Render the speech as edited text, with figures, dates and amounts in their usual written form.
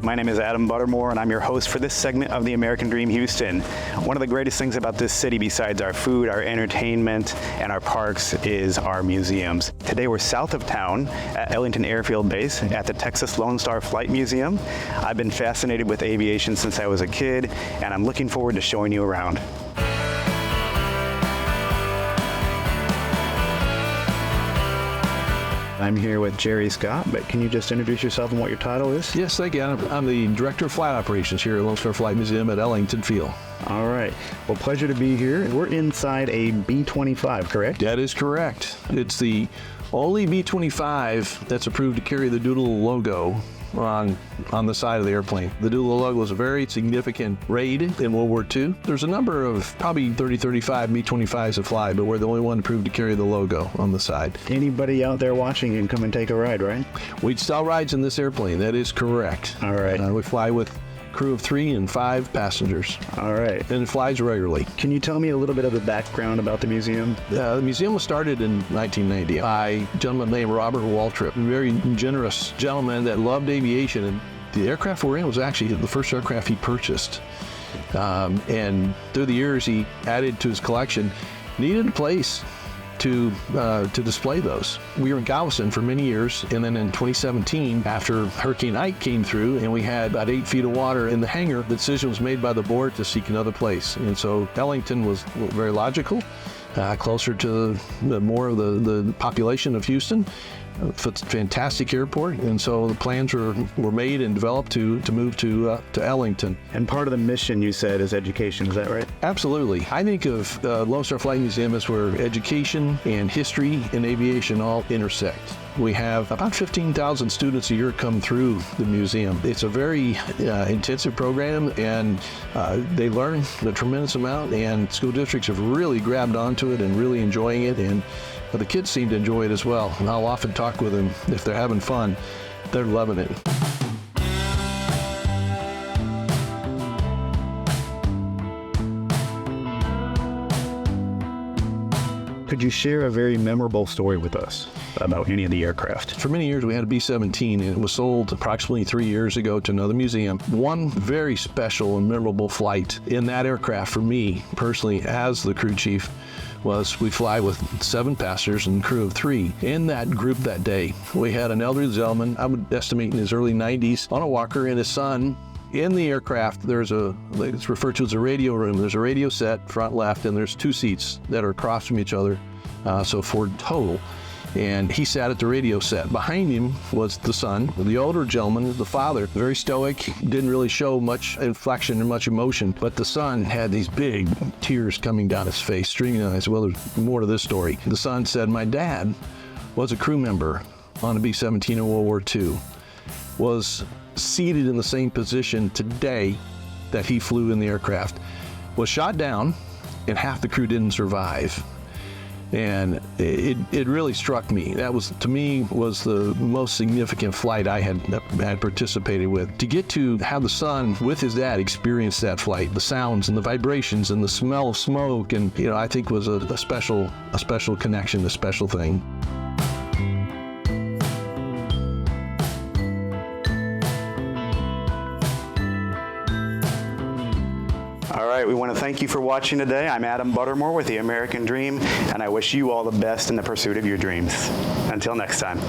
My name is Adam Buttermore, and I'm your host for this segment of the American Dream Houston. One of the greatest things about this city, besides our food, our entertainment, and our parks, is our museums. Today we're south of town at Ellington Airfield Base at the Texas Lonestar Flight Museum. I've been fascinated with aviation since I was a kid, and I'm looking forward to showing you around. I'm here with Jerry Scott, but can you just introduce yourself and what your title is? Yes, thank you. I'm the Director of Flight Operations here at Lonestar Flight Museum at Ellington Field. All right. Well, pleasure to be here. We're inside a B-25, correct? That is correct. It's the only B-25 that's approved to carry the Doodle logo on the side of the airplane. The Doodle logo was a very significant raid in World War II. There's a number of probably 30, 35 B-25s that fly, but we're the only one approved to carry the logo on the side. Anybody out there watching can come and take a ride, right? We'd sell rides in this airplane. That is correct. All right. We fly with crew of 3 and 5 passengers. All right. And it flies regularly. Can you tell me a little bit of the background about the museum? The museum was started in 1990 by a gentleman named Robert Waltrip, a very generous gentleman that loved aviation. And the aircraft we're in was actually the first aircraft he purchased. And through the years, he added to his collection, needed a place to display those. We were in Galveston for many years, and then in 2017, after Hurricane Ike came through and we had about 8 feet of water in the hangar, the decision was made by the board to seek another place. And so Ellington was very logical, closer to more of the population of Houston. Fantastic airport, and so the plans were made and developed to move to Ellington. And part of the mission, you said, is education, is that right? Absolutely. I think of Lonestar Flight Museum as where education and history and aviation all intersect. We have about 15,000 students a year come through the museum. It's a very intensive program, and they learn a tremendous amount, and school districts have really grabbed onto it and really enjoying it, and the kids seem to enjoy it as well. And I'll often talk with them if they're having fun. They're loving it. Could you share a very memorable story with us about any of the aircraft? For many years, we had a B-17, and it was sold approximately 3 years ago to another museum. One very special and memorable flight in that aircraft for me, personally, as the crew chief, was we fly with 7 passengers and a crew of 3. In that group that day, we had an elderly gentleman, I would estimate in his early 90s, on a walker, and his son. In the aircraft, it's referred to as a radio room. There's a radio set, front left, and there's 2 seats that are across from each other, so 4 total. And he sat at the radio set. Behind him was the son, the older gentleman, the father, very stoic, didn't really show much inflection or much emotion, but the son had these big tears coming down his face, streaming down his face. Well, there's more to this story. The son said, "My dad was a crew member on a B-17 in World War II, was seated in the same position today that he flew in the aircraft, was shot down, and half the crew didn't survive." And it really struck me. That was, to me, was the most significant flight I had participated with. To get to have the son with his dad experience that flight, the sounds and the vibrations and the smell of smoke, and I think was a special connection, a special thing. All right, we want to thank you for watching today. I'm Adam Buttermore with the American Dream, and I wish you all the best in the pursuit of your dreams. Until next time.